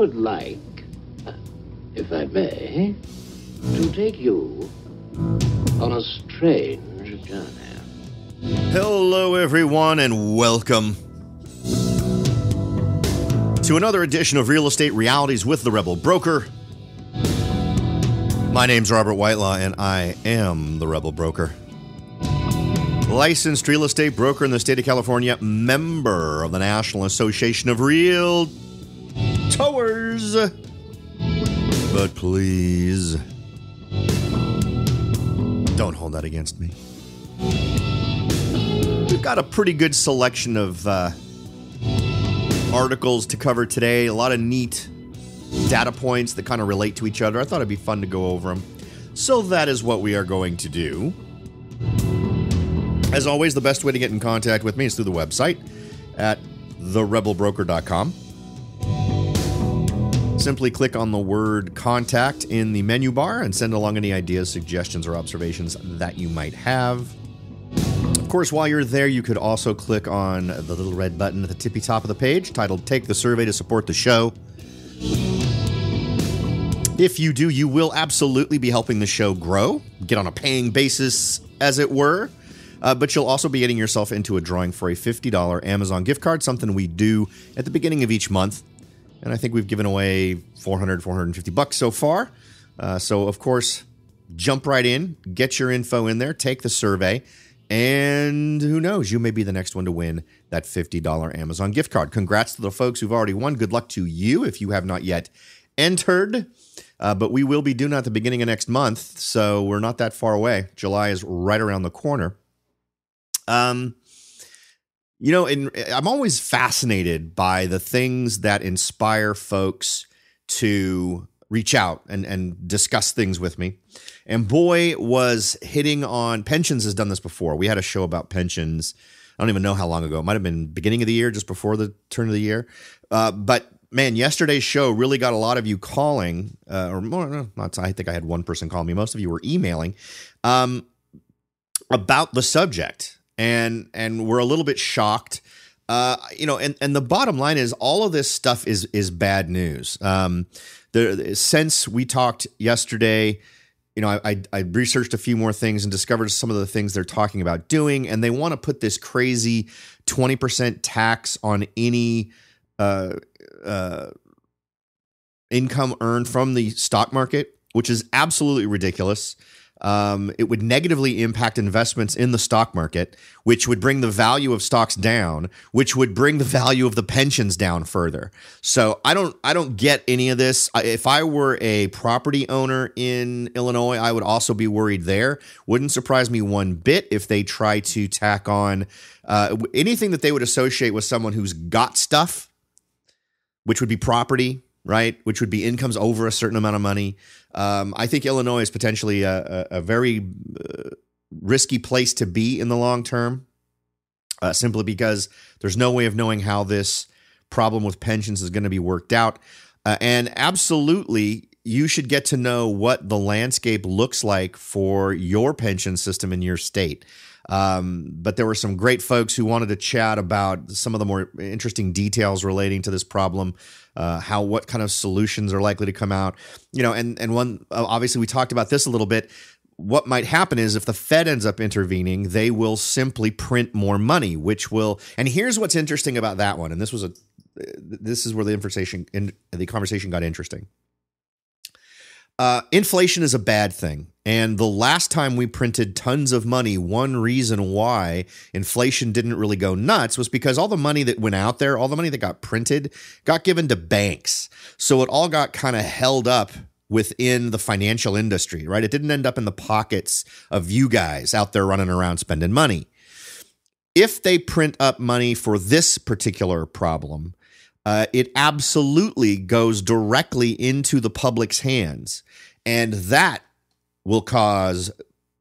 would like, if I may, to take you on a strange journey. Hello, everyone, and welcome to another edition of Real Estate Realities with the Rebel Broker. My name's Robert Whitelaw, and I am the Rebel Broker. Licensed real estate broker in the state of California, member of the National Association of Realtors. But please, don't hold that against me. We've got a pretty good selection of articles to cover today. A lot of neat data points that kind of relate to each other. I thought it'd be fun to go over them. So that is what we are going to do. As always, the best way to get in contact with me is through the website at therebelbroker.com. Simply click on the word contact in the menu bar and send along any ideas, suggestions, or observations that you might have. Of course, while you're there, you could also click on the little red button at the tippy top of the page titled Take the Survey to Support the Show. If you do, you will absolutely be helping the show grow, get on a paying basis, as it were. But you'll also be getting yourself into a drawing for a $50 Amazon gift card, something we do at the beginning of each month. And I think we've given away $450 so far. So, of course, jump right in, get your info in there, take the survey, and who knows, you may be the next one to win that $50 Amazon gift card. Congrats to the folks who've already won. Good luck to you if you have not yet entered. But we will be doing that at the beginning of next month, so we're not that far away. July is right around the corner. I'm always fascinated by the things that inspire folks to reach out and discuss things with me. And boy, was hitting on pensions has done this before. We had a show about pensions. I don't even know how long ago. It might have been beginning of the year, just before the turn of the year. But man, yesterday's show really got a lot of you calling, or more, not. I think I had one person call me. Most of you were emailing about the subject. And we're a little bit shocked, and the bottom line is all of this stuff is bad news. Since we talked yesterday, I researched a few more things and discovered some of the things they're talking about doing, and they want to put this crazy 20% tax on any income earned from the stock market, which is absolutely ridiculous. It would negatively impact investments in the stock market, which would bring the value of stocks down, which would bring the value of the pensions down further. So I don't get any of this. If I were a property owner in Illinois, I would also be worried there. Wouldn't surprise me one bit if they try to tack on anything that they would associate with someone who's got stuff, which would be property, right? Which would be incomes over a certain amount of money. I think Illinois is potentially a very risky place to be in the long term, simply because there's no way of knowing how this problem with pensions is going to be worked out. And absolutely, you should get to know what the landscape looks like for your pension system in your state. But there were some great folks who wanted to chat about some of the more interesting details relating to this problem, what kind of solutions are likely to come out, and one, obviously we talked about this a little bit. What might happen is if the Fed ends up intervening, they will simply print more money, which will, and here's what's interesting about that one. And this is where the conversation got interesting. Inflation is a bad thing. And the last time we printed tons of money, one reason why inflation didn't really go nuts was because all the money that went out there, all the money that got printed, got given to banks. So it all got kind of held up within the financial industry, right? It didn't end up in the pockets of you guys out there running around spending money. If they print up money for this particular problem, it absolutely goes directly into the public's hands. And that will cause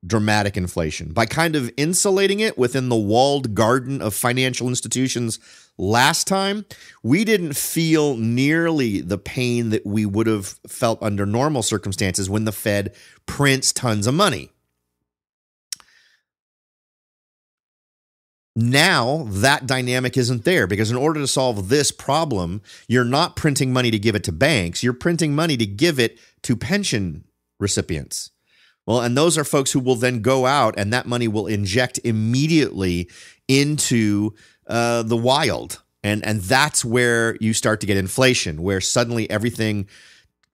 dramatic inflation. By kind of insulating it within the walled garden of financial institutions last time, we didn't feel nearly the pain that we would have felt under normal circumstances when the Fed prints tons of money. Now that dynamic isn't there because in order to solve this problem, you're not printing money to give it to banks. You're printing money to give it to pension recipients. Well, and those are folks who will then go out and that money will inject immediately into the wild. And that's where you start to get inflation, where suddenly everything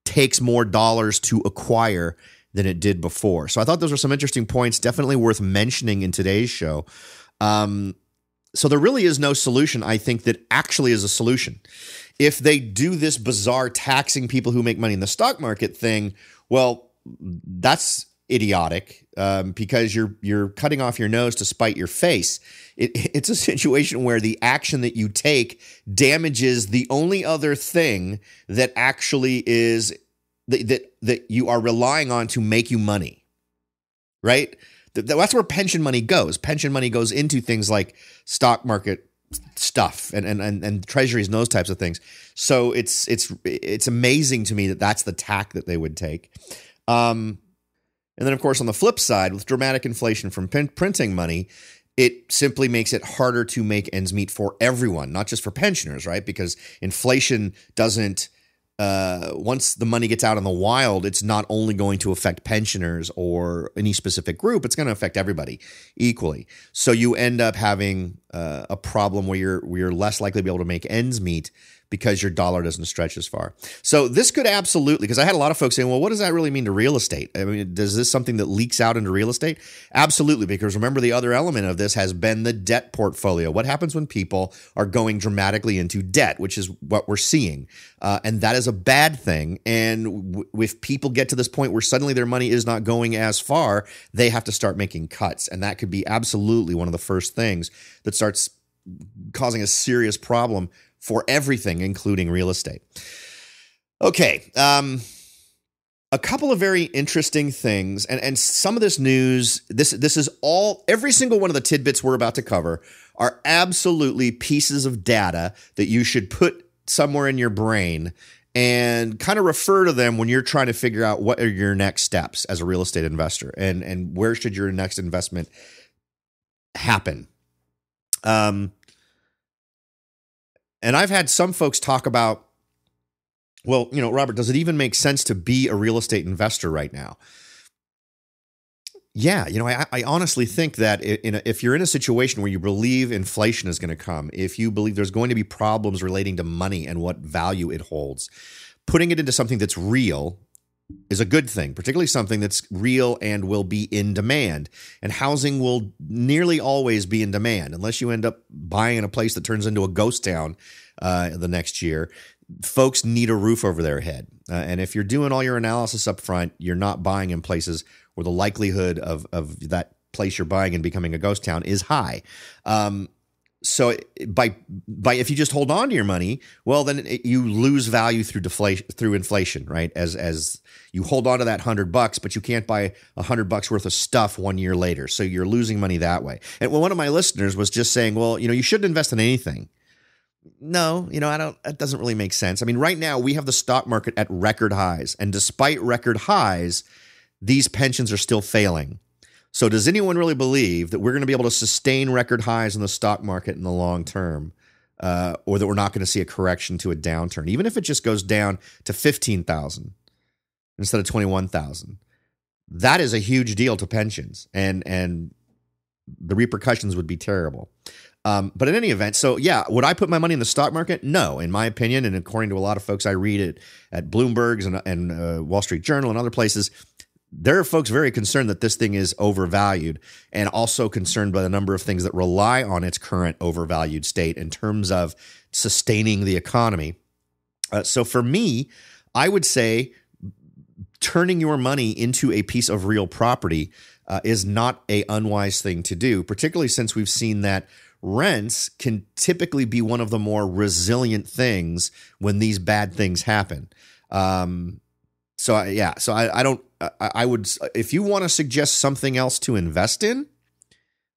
takes more dollars to acquire than it did before. So I thought those were some interesting points, definitely worth mentioning in today's show. So there really is no solution, I think, that actually is a solution. If they do this bizarre taxing people who make money in the stock market thing, well, that's idiotic because you're cutting off your nose to spite your face. It's a situation where the action that you take damages the only other thing that actually is that you are relying on to make you money, right? That's where pension money goes. Pension money goes into things like stock market stuff and treasuries and those types of things. So it's amazing to me that that's the tack that they would take. And then, of course, on the flip side, with dramatic inflation from printing money, it simply makes it harder to make ends meet for everyone, not just for pensioners, right? Because inflation doesn't once the money gets out in the wild, it's not only going to affect pensioners or any specific group, it's going to affect everybody equally. So you end up having a problem where you're less likely to be able to make ends meet because your dollar doesn't stretch as far. So this could absolutely, because I had a lot of folks saying, well, what does that really mean to real estate? I mean, is this something that leaks out into real estate? Absolutely, because remember the other element of this has been the debt portfolio. What happens when people are going dramatically into debt, which is what we're seeing. And that is a bad thing. And if people get to this point where suddenly their money is not going as far, they have to start making cuts. And that could be absolutely one of the first things that starts causing a serious problem for everything, including real estate. Okay, a couple of very interesting things, and some of this news, this is all, every single one of the tidbits we're about to cover are absolutely pieces of data that you should put somewhere in your brain and kind of refer to them when you're trying to figure out what are your next steps as a real estate investor and where should your next investment happen. And I've had some folks talk about, well, you know, Robert, does it even make sense to be a real estate investor right now? Yeah, you know, I honestly think that if you're in a situation where you believe inflation is going to come, if you believe there's going to be problems relating to money and what value it holds, putting it into something that's real is a good thing, particularly something that's real and will be in demand. And housing will nearly always be in demand unless you end up buying in a place that turns into a ghost town the next year. Folks need a roof over their head. And if you're doing all your analysis up front, you're not buying in places where the likelihood of that place you're buying and becoming a ghost town is high. So by if you just hold on to your money, well, then you lose value through inflation, right? As you hold on to that $100, but you can't buy $100 worth of stuff 1 year later. So you're losing money that way. And one of my listeners was just saying, well, you know, you shouldn't invest in anything. No, you know, that doesn't really make sense. I mean, right now we have the stock market at record highs, and despite record highs, these pensions are still failing. So does anyone really believe that we're going to be able to sustain record highs in the stock market in the long term, or that we're not going to see a correction to a downturn, even if it just goes down to 15,000 instead of 21,000? That is a huge deal to pensions, and the repercussions would be terrible. But in any event, so yeah, would I put my money in the stock market? No, in my opinion, and according to a lot of folks I read at Bloomberg's and Wall Street Journal and other places, there are folks very concerned that this thing is overvalued, and also concerned by the number of things that rely on its current overvalued state in terms of sustaining the economy. So for me, I would say turning your money into a piece of real property is not an unwise thing to do, particularly since we've seen that rents can typically be one of the more resilient things when these bad things happen. I would, if you want to suggest something else to invest in,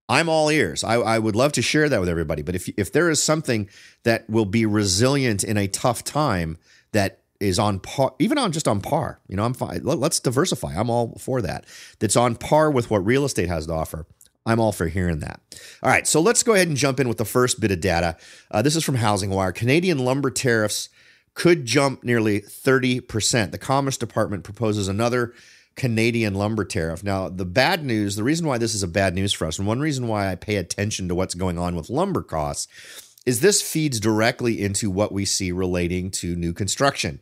I'm all ears. I would love to share that with everybody. But if there is something that will be resilient in a tough time that is on par, even on just on par, you know, I'm fine. Let's diversify. I'm all for that. That's on par with what real estate has to offer. I'm all for hearing that. All right, so let's go ahead and jump in with the first bit of data. This is from Housing Wire. Canadian lumber tariffs could jump nearly 30%. The Commerce Department proposes another Canadian lumber tariff. Now, the bad news, the reason why this is a bad news for us, and one reason why I pay attention to what's going on with lumber costs, is this feeds directly into what we see relating to new construction.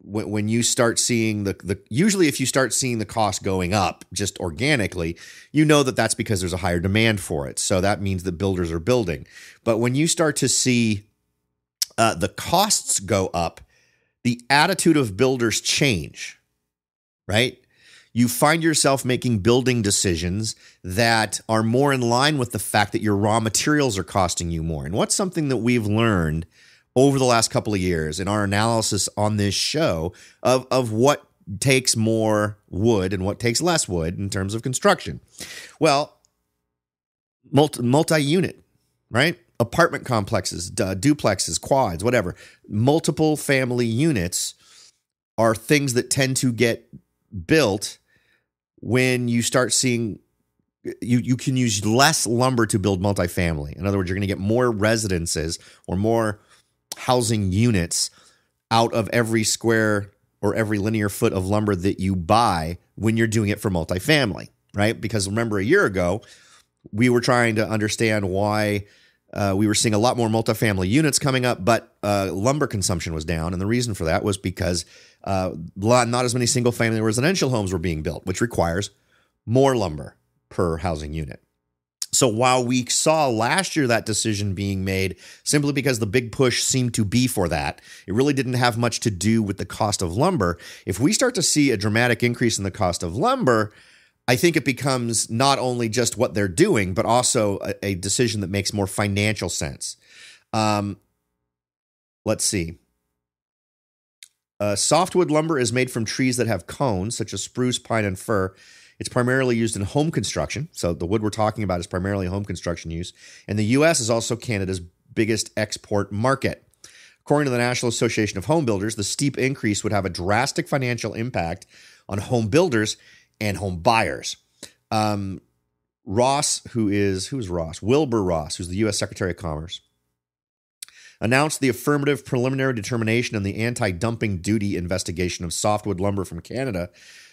When you start seeing usually if you start seeing the cost going up just organically, you know that that's because there's a higher demand for it. So that means that builders are building. But when you start to see the costs go up, the attitude of builders change, right? You find yourself making building decisions that are more in line with the fact that your raw materials are costing you more. And what's something that we've learned over the last couple of years in our analysis on this show of what takes more wood and what takes less wood in terms of construction? Well, multi-unit, right? Apartment complexes, duplexes, quads, whatever. Multiple family units are things that tend to get built when you start seeing you can use less lumber to build multifamily. In other words, you're going to get more residences or more housing units out of every square or every linear foot of lumber that you buy when you're doing it for multifamily, right? Because remember, a year ago, we were trying to understand why we were seeing a lot more multifamily units coming up, but lumber consumption was down. And the reason for that was because not as many single-family residential homes were being built, which requires more lumber per housing unit. So while we saw last year that decision being made simply because the big push seemed to be for that, it really didn't have much to do with the cost of lumber. If we start to see a dramatic increase in the cost of lumber, I think it becomes not only just what they're doing, but also a decision that makes more financial sense. Let's see. Softwood lumber is made from trees that have cones, such as spruce, pine, and fir. It's primarily used in home construction. So the wood we're talking about is primarily home construction use. And the U.S. is also Canada's biggest export market. According to the National Association of Home Builders, the steep increase would have a drastic financial impact on home builders and home buyers. Ross, who's Ross? Wilbur Ross, who's the U.S. Secretary of Commerce, announced the affirmative preliminary determination in the anti-dumping duty investigation of softwood lumber from Canada,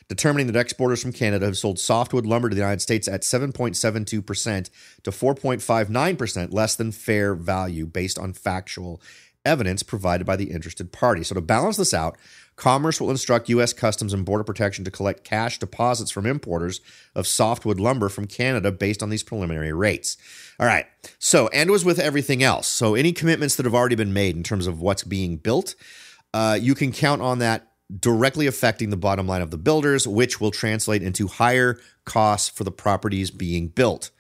determining that exporters from Canada have sold softwood lumber to the United States at 7.72% to 4.59% less than fair value based on factual evidence provided by the interested party. So to balance this out, Commerce will instruct U.S. Customs and Border Protection to collect cash deposits from importers of softwood lumber from Canada based on these preliminary rates. All right. So, and was with everything else. So any commitments that have already been made in terms of what's being built, you can count on that directly affecting the bottom line of the builders, which will translate into higher costs for the properties being built.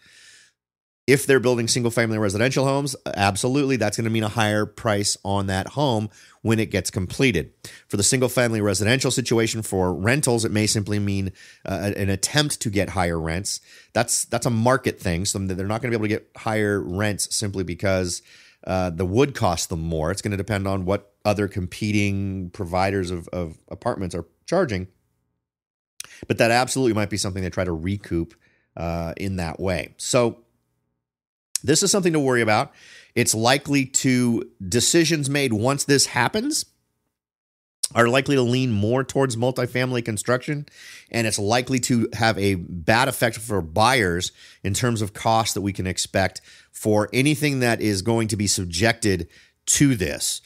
If they're building single-family residential homes, absolutely, that's going to mean a higher price on that home when it gets completed. For the single-family residential situation, for rentals, it may simply mean an attempt to get higher rents. That's a market thing, so they're not going to be able to get higher rents simply because the wood costs them more. It's going to depend on what other competing providers of apartments are charging. But that absolutely might be something they try to recoup in that way. So this is something to worry about. It's likely to, decisions made once this happens are likely to lean more towards multifamily construction, and it's likely to have a bad effect for buyers in terms of costs that we can expect for anything that is going to be subjected to this.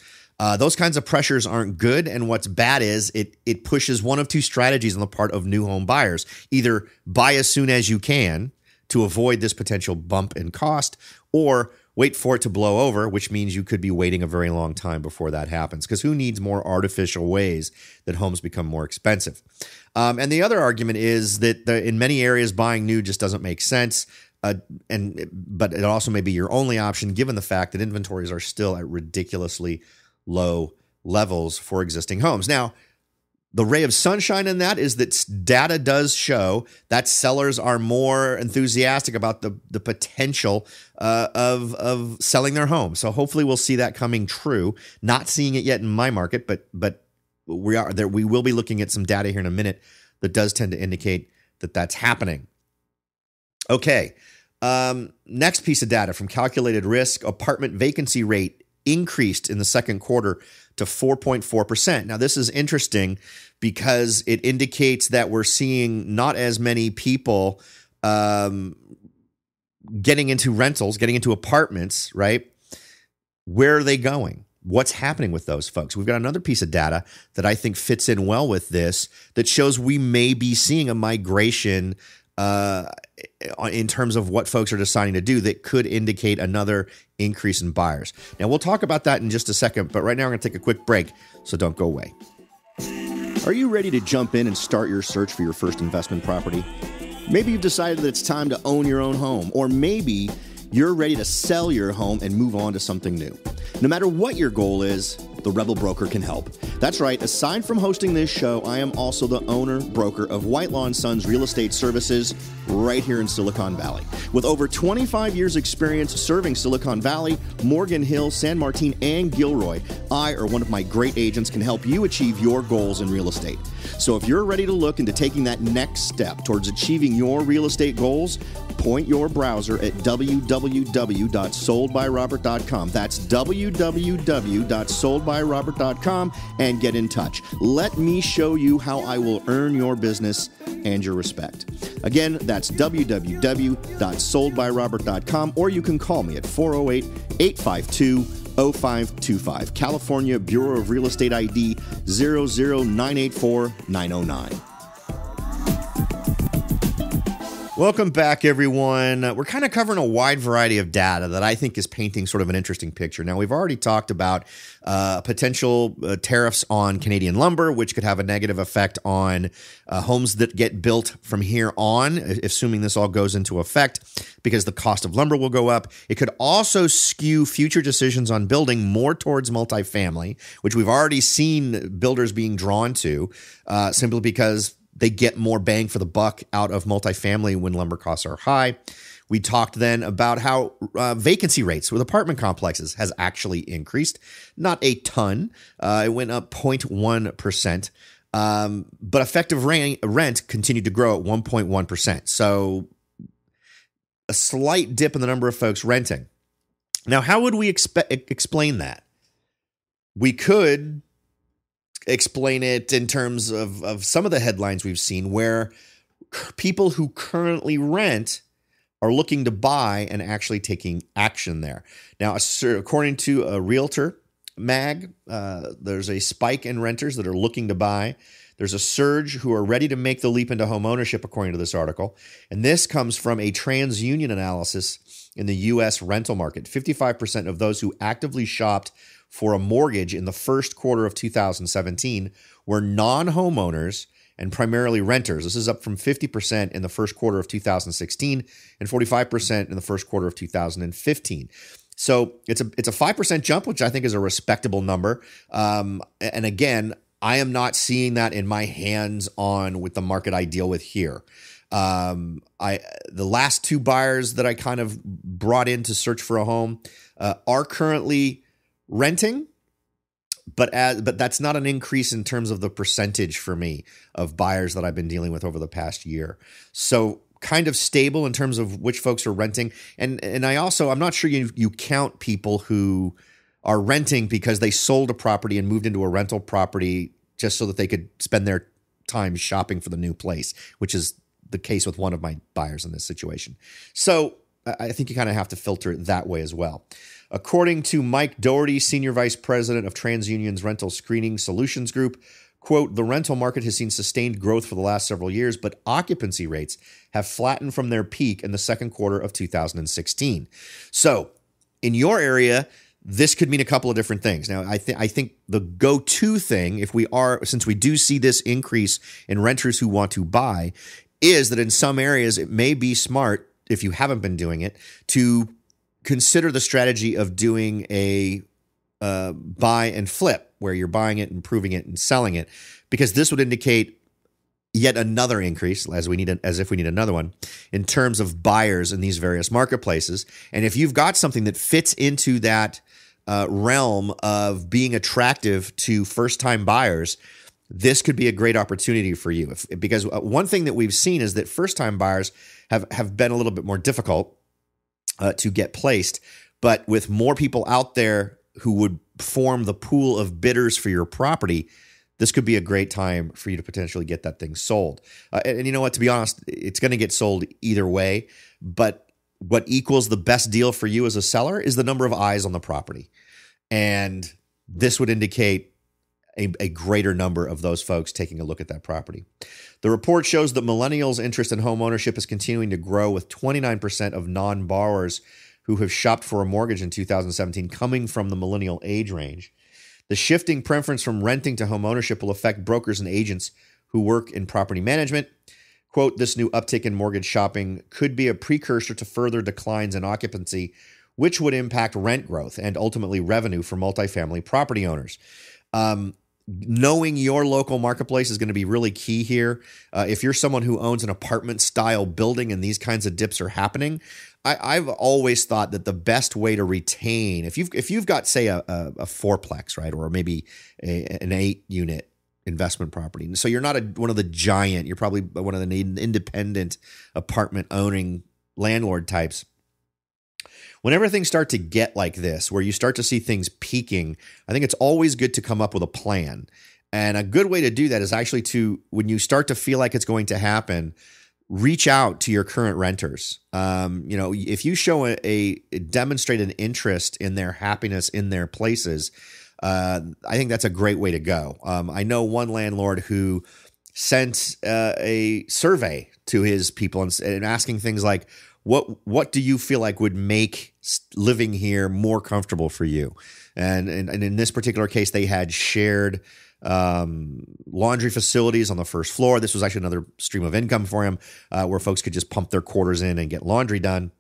Those kinds of pressures aren't good, and what's bad is it pushes one of two strategies on the part of new home buyers. Either buy as soon as you can to avoid this potential bump in cost, or wait for it to blow over, which means you could be waiting a very long time before that happens, because who needs more artificial ways that homes become more expensive? And the other argument is that in many areas, buying new just doesn't make sense, but it also may be your only option given the fact that inventories are still at ridiculously low levels for existing homes. Now, the ray of sunshine in that is that data does show that sellers are more enthusiastic about the potential of selling their home. So hopefully we'll see that coming true. Not seeing it yet in my market, but we will be looking at some data here in a minute that does tend to indicate that that's happening. Okay. Next piece of data from Calculated Risk, apartment vacancy rate increased in the second quarter to 4.4%. Now, this is interesting because it indicates that we're seeing not as many people getting into rentals, getting into apartments, right? Where are they going? What's happening with those folks? We've got another piece of data that I think fits in well with this that shows we may be seeing a migration in terms of what folks are deciding to do that could indicate another increase in buyers. Now, we'll talk about that in just a second, but right now we're going to take a quick break, so don't go away. Are you ready to jump in and start your search for your first investment property? Maybe you've decided that it's time to own your own home, or maybe you're ready to sell your home and move on to something new. No matter what your goal is, the Rebel Broker can help. That's right, aside from hosting this show, I am also the owner broker of Whitelaw & Sons Real Estate Services right here in Silicon Valley. With over 25 years experience serving Silicon Valley, Morgan Hill, San Martin, and Gilroy, I or one of my great agents can help you achieve your goals in real estate. So if you're ready to look into taking that next step towards achieving your real estate goals, point your browser at www.soldbyrobert.com. That's www.soldbyrobert.com and get in touch. Let me show you how I will earn your business and your respect. Again, that's www.soldbyrobert.com, or you can call me at 408-852-0525. California Bureau of Real Estate ID 00984-909. Welcome back, everyone. We're kind of covering a wide variety of data that I think is painting sort of an interesting picture. Now, we've already talked about potential tariffs on Canadian lumber, which could have a negative effect on homes that get built from here on, assuming this all goes into effect, because the cost of lumber will go up. It could also skew future decisions on building more towards multifamily, which we've already seen builders being drawn to, simply because they get more bang for the buck out of multifamily when lumber costs are high. We talked then about how vacancy rates with apartment complexes has actually increased. Not a ton. It went up 0.1%. But effective rent continued to grow at 1.1%. So a slight dip in the number of folks renting. Now, how would we explain that? We could explain it in terms of some of the headlines we've seen where people who currently rent are looking to buy and actually taking action there. Now, according to a Realtor mag, there's a spike in renters that are looking to buy. There's a surge who are ready to make the leap into home ownership, according to this article. And this comes from a TransUnion analysis in the U.S. rental market. 55% of those who actively shopped for a mortgage in the first quarter of 2017 were non-homeowners and primarily renters. This is up from 50% in the first quarter of 2016 and 45% in the first quarter of 2015. So it's a 5% jump, which I think is a respectable number. And again, I am not seeing that in my hands-on with the market I deal with here. The last two buyers that I kind of brought in to search for a home are currently renting, but that's not an increase in terms of the percentage for me of buyers that I've been dealing with over the past year. So kind of stable in terms of which folks are renting. And I'm not sure you count people who are renting because they sold a property and moved into a rental property just so that they could spend their time shopping for the new place, which is the case with one of my buyers in this situation. So I think you kind of have to filter it that way as well. According to Mike Doherty, Senior Vice President of TransUnion's Rental Screening Solutions Group, quote, the rental market has seen sustained growth for the last several years, but occupancy rates have flattened from their peak in the second quarter of 2016. So in your area, this could mean a couple of different things. Now, I think the go-to thing, since we do see this increase in renters who want to buy, is that in some areas it may be smart, if you haven't been doing it, to consider the strategy of doing a buy and flip, where you're buying it, improving it, and selling it, because this would indicate yet another increase, as if we need another one, in terms of buyers in these various marketplaces. And if you've got something that fits into that realm of being attractive to first-time buyers, this could be a great opportunity for you. Because one thing that we've seen is that first-time buyers have been a little bit more difficult to get placed. But with more people out there who would form the pool of bidders for your property, this could be a great time for you to potentially get that thing sold. And you know what? To be honest, it's going to get sold either way. But what equals the best deal for you as a seller is the number of eyes on the property. And this would indicate a greater number of those folks taking a look at that property. The report shows that millennials' interest in home ownership is continuing to grow, with 29% of non-borrowers who have shopped for a mortgage in 2017 coming from the millennial age range. The shifting preference from renting to home ownership will affect brokers and agents who work in property management. Quote, this new uptick in mortgage shopping could be a precursor to further declines in occupancy, which would impact rent growth and ultimately revenue for multifamily property owners. Knowing your local marketplace is going to be really key here. If you're someone who owns an apartment style building and these kinds of dips are happening, I've always thought that the best way to retain, if you've got, say, a fourplex, right, or maybe an 8-unit investment property, so you're not one of the giant, you're probably one of the independent apartment owning landlord types. Whenever things start to get like this, where you start to see things peaking, I think it's always good to come up with a plan. And a good way to do that is actually to, when you start to feel like it's going to happen, reach out to your current renters. If you show a demonstrated interest in their happiness in their places, I think that's a great way to go. I know one landlord who sent a survey to his people and asking things like, what do you feel like would make living here more comfortable for you? And in this particular case, they had shared laundry facilities on the first floor. This was actually another stream of income for him, where folks could just pump their quarters in and get laundry done.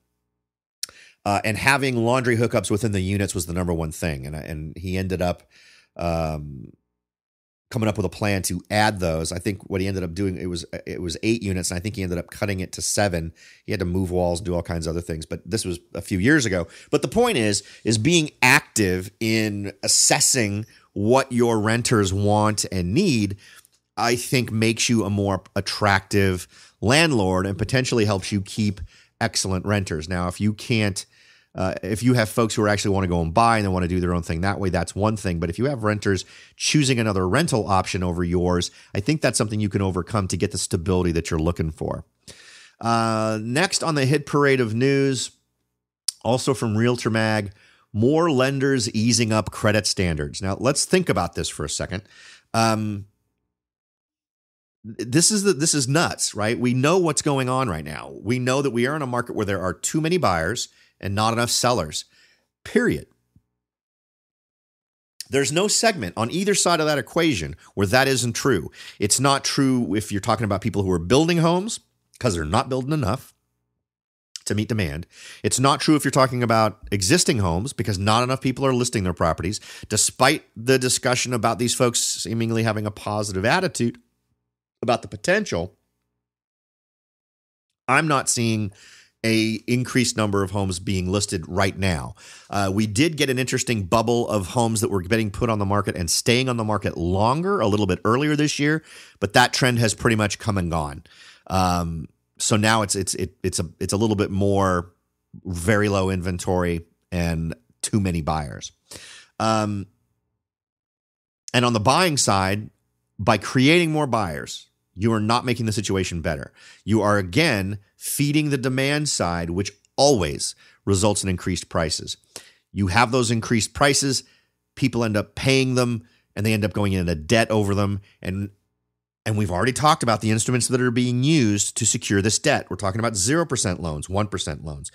And having laundry hookups within the units was the number one thing. And he ended up coming up with a plan to add those. I think what he ended up doing, it was 8 units, and I think he ended up cutting it to 7. He had to move walls and do all kinds of other things, but this was a few years ago. But the point is being active in assessing what your renters want and need, I think makes you a more attractive landlord and potentially helps you keep excellent renters. Now, if you can't, if you have folks who actually want to go and buy and they want to do their own thing that way, that's one thing. But if you have renters choosing another rental option over yours, I think that's something you can overcome to get the stability that you're looking for. Next on the hit parade of news, also from Realtor Mag, more lenders easing up credit standards. Now, let's think about this for a second. This is nuts, right? We know what's going on right now. We know that we are in a market where there are too many buyers and not enough sellers, period. There's no segment on either side of that equation where that isn't true. It's not true if you're talking about people who are building homes because they're not building enough to meet demand. It's not true if you're talking about existing homes because not enough people are listing their properties, despite the discussion about these folks seemingly having a positive attitude about the potential. I'm not seeing a increased number of homes being listed right now. We did get an interesting bubble of homes that were getting put on the market and staying on the market longer a little bit earlier this year, but that trend has pretty much come and gone. So now it's a little bit more very low inventory and too many buyers. And on the buying side, by creating more buyers, you are not making the situation better. You are, again, feeding the demand side, which always results in increased prices. You have those increased prices, people end up paying them, and they end up going into debt over them. And we've already talked about the instruments that are being used to secure this debt. We're talking about 0% loans, 1% loans,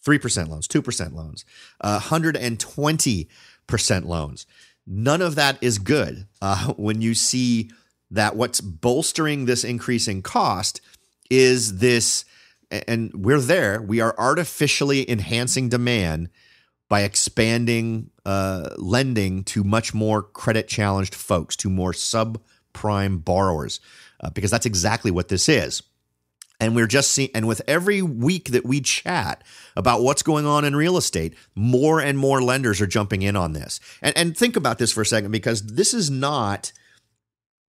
3% loans, 2% loans, 120% loans. None of that is good when you see that what's bolstering this increase in cost is this, and we are artificially enhancing demand by expanding lending to much more credit-challenged folks, to more subprime borrowers, because that's exactly what this is. And we're just seeing, and with every week that we chat about what's going on in real estate, more and more lenders are jumping in on this. And think about this for a second, because this is not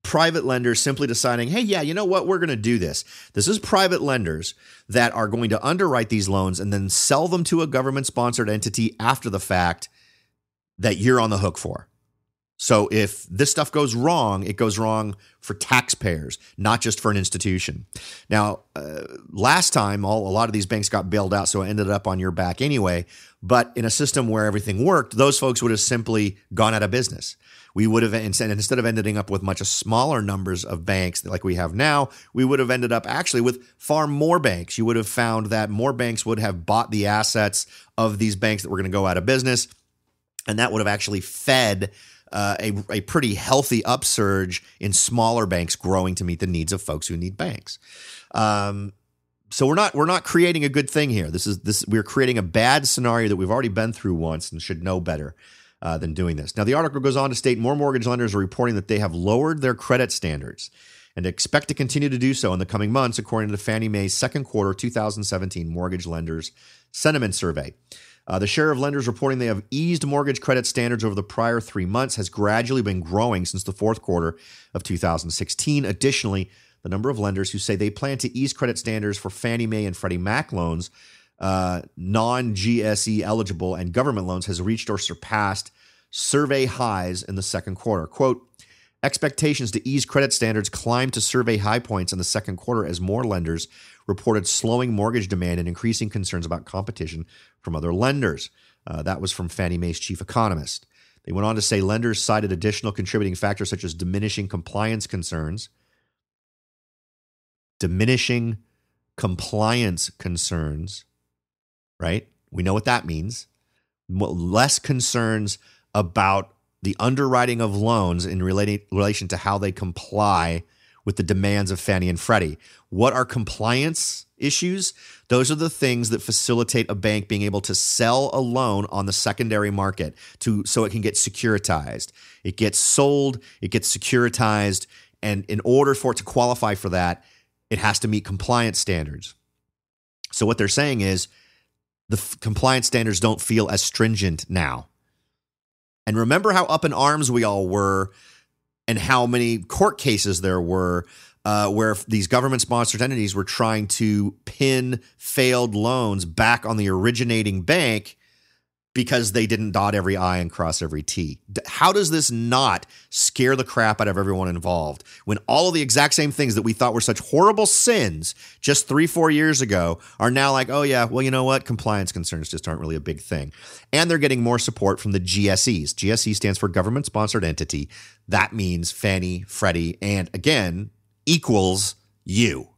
private lenders simply deciding, hey, yeah, you know what? We're going to do this. This is private lenders that are going to underwrite these loans and then sell them to a government-sponsored entity after the fact that you're on the hook for. So if this stuff goes wrong, it goes wrong for taxpayers, not just for an institution. Now, last time, a lot of these banks got bailed out, so it ended up on your back anyway. But in a system where everything worked, those folks would have simply gone out of business. We would have, instead of ending up with much smaller numbers of banks like we have now, we would have ended up actually with far more banks. You would have found that more banks would have bought the assets of these banks that were going to go out of business, and that would have actually fed a pretty healthy upsurge in smaller banks growing to meet the needs of folks who need banks. So we're not creating a good thing here. We're creating a bad scenario that we've already been through once and should know better than doing this. Now, the article goes on to state more mortgage lenders are reporting that they have lowered their credit standards and expect to continue to do so in the coming months, according to Fannie Mae's second quarter 2017 Mortgage Lenders Sentiment Survey. The share of lenders reporting they have eased mortgage credit standards over the prior 3 months has gradually been growing since the fourth quarter of 2016. Additionally, the number of lenders who say they plan to ease credit standards for Fannie Mae and Freddie Mac loans, non-GSE eligible, and government loans has reached or surpassed survey highs in the second quarter. Quote, expectations to ease credit standards climbed to survey high points in the second quarter as more lenders reported slowing mortgage demand and increasing concerns about competition from other lenders. That was from Fannie Mae's chief economist. They went on to say lenders cited additional contributing factors such as diminishing compliance concerns, right? We know what that means. Less concerns about the underwriting of loans in relation to how they comply with the demands of Fannie and Freddie. What are compliance issues? Those are the things that facilitate a bank being able to sell a loan on the secondary market so it can get securitized. It gets sold, it gets securitized, and in order for it to qualify for that, it has to meet compliance standards. So what they're saying is the compliance standards don't feel as stringent now. And remember how up in arms we all were and how many court cases there were where these government-sponsored entities were trying to pin failed loans back on the originating bank because they didn't dot every I and cross every T. How does this not scare the crap out of everyone involved when all of the exact same things that we thought were such horrible sins just 3-4 years ago are now like, oh yeah, well, you know what? Compliance concerns just aren't really a big thing. And they're getting more support from the GSEs. GSE stands for government-sponsored entity. That means Fannie, Freddie, and again, equals you,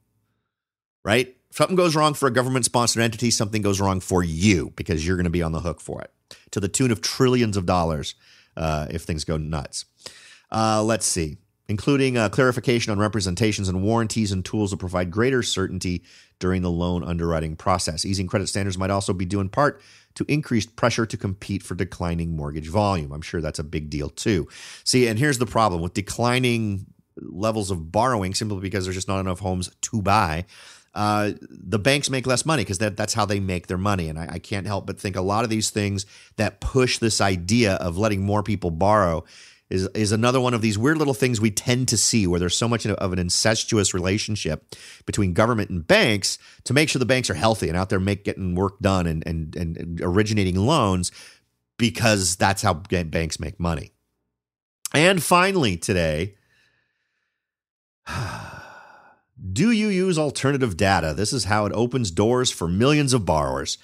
right? Something goes wrong for a government-sponsored entity, something goes wrong for you because you're going to be on the hook for it to the tune of trillions of dollars if things go nuts. Let's see. Including clarification on representations and warranties and tools that provide greater certainty during the loan underwriting process. Easing credit standards might also be due in part to increased pressure to compete for declining mortgage volume. I'm sure that's a big deal too. See, and here's the problem with declining levels of borrowing simply because there's just not enough homes to buy. The banks make less money because that's how they make their money. And I can't help but think a lot of these things that push this idea of letting more people borrow is another one of these weird little things we tend to see where there's so much of an incestuous relationship between government and banks to make sure the banks are healthy and out there getting work done and originating loans because that's how banks make money. And finally today, do you use alternative data? This is how it opens doors for millions of borrowers.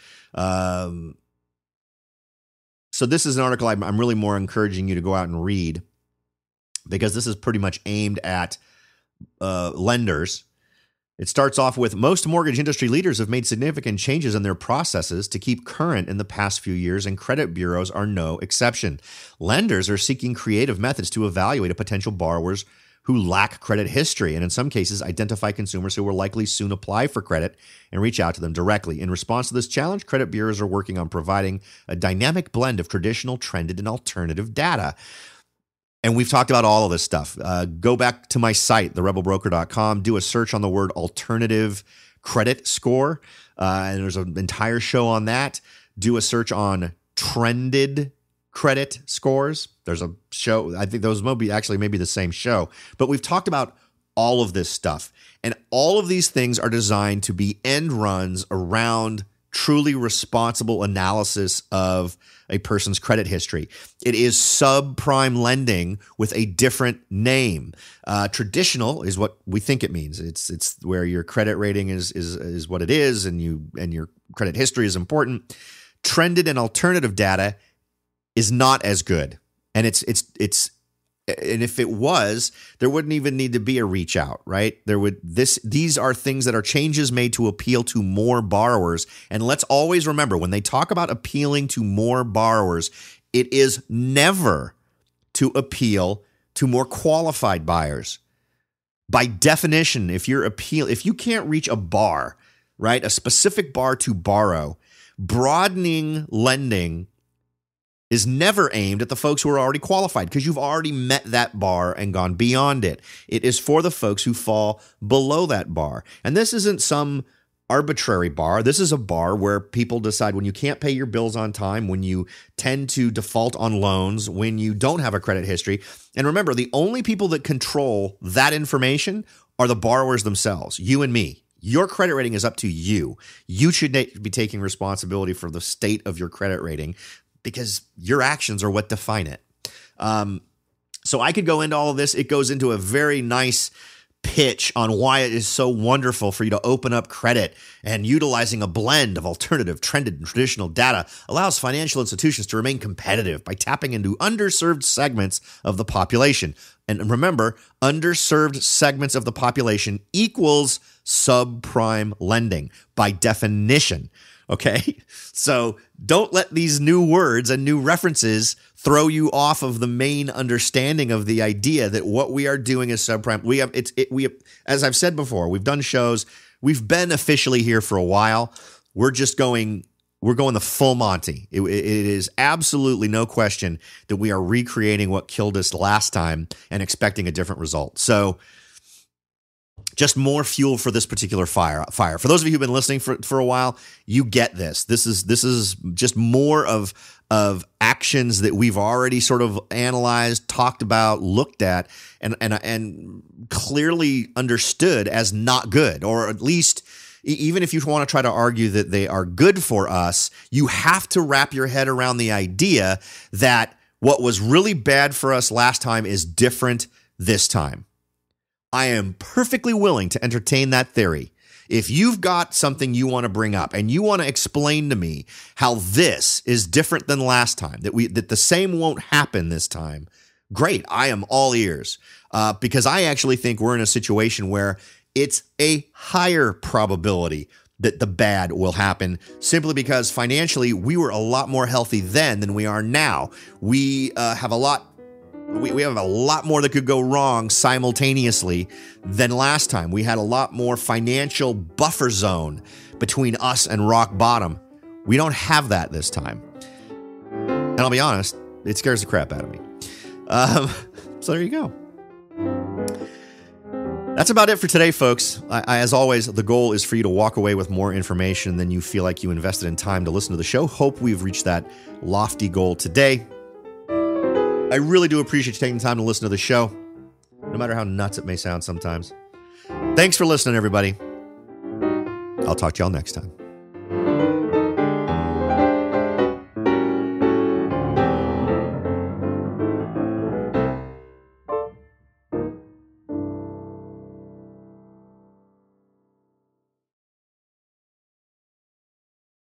So this is an article I'm really more encouraging you to go out and read because this is pretty much aimed at lenders. It starts off with most mortgage industry leaders have made significant changes in their processes to keep current in the past few years, and credit bureaus are no exception. Lenders are seeking creative methods to evaluate a potential borrower's who lack credit history, and in some cases identify consumers who will likely soon apply for credit and reach out to them directly. In response to this challenge, credit bureaus are working on providing a dynamic blend of traditional, trended, and alternative data. And we've talked about all of this stuff. Go back to my site, therebelbroker.com, do a search on the word alternative credit score, and there's an entire show on that. Do a search on trended credit scores. There's a show, I think those maybe the same show, but we've talked about all of this stuff. And all of these things are designed to be end runs around truly responsible analysis of a person's credit history. It is subprime lending with a different name. Traditional is what we think it means. It's where your credit rating is what it is, and your credit history is important. Trended and alternative data is not as good, and and if it was, there wouldn't even need to be a reach out, right? These are things that are changes made to appeal to more borrowers. And let's always remember, when they talk about appealing to more borrowers, it is never to appeal to more qualified buyers. By definition, if you can't reach a bar, right, a specific bar to borrow, broadening lending is never aimed at the folks who are already qualified, because you've already met that bar and gone beyond it. It is for the folks who fall below that bar. And this isn't some arbitrary bar. This is a bar where people decide when you can't pay your bills on time, when you tend to default on loans, when you don't have a credit history. And remember, the only people that control that information are the borrowers themselves, you and me. Your credit rating is up to you. You should be taking responsibility for the state of your credit rating, because your actions are what define it. So I could go into all of this. It goes into a very nice pitch on why it is so wonderful for you to open up credit, and utilizing a blend of alternative, trended, and traditional data allows financial institutions to remain competitive by tapping into underserved segments of the population. And remember, underserved segments of the population equals subprime lending by definition. Okay, so don't let these new words and new references throw you off of the main understanding of the idea that what we are doing is subprime. We have, as I've said before, we've done shows. We've been officially here for a while. We're going the full Monty. It is absolutely no question that we are recreating what killed us last time and expecting a different result. So, just more fuel for this particular fire. For those of you who've been listening for a while, you get this. This is just more of actions that we've already sort of analyzed, talked about, looked at, and clearly understood as not good, or at least even if you want to try to argue that they are good for us, you have to wrap your head around the idea that what was really bad for us last time is different this time. I am perfectly willing to entertain that theory. If you've got something you want to bring up and you want to explain to me how this is different than last time, that the same won't happen this time, great. I am all ears, because I actually think we're in a situation where it's a higher probability that the bad will happen, simply because financially we were a lot more healthy then than we are now. We have a lot more that could go wrong simultaneously than last time. We had a lot more financial buffer zone between us and rock bottom. We don't have that this time. And I'll be honest, it scares the crap out of me. So there you go. That's about it for today, folks. As always, the goal is for you to walk away with more information than you feel like you invested in time to listen to the show. Hope we've reached that lofty goal today. I really do appreciate you taking the time to listen to the show, no matter how nuts it may sound sometimes. Thanks for listening, everybody. I'll talk to y'all next time.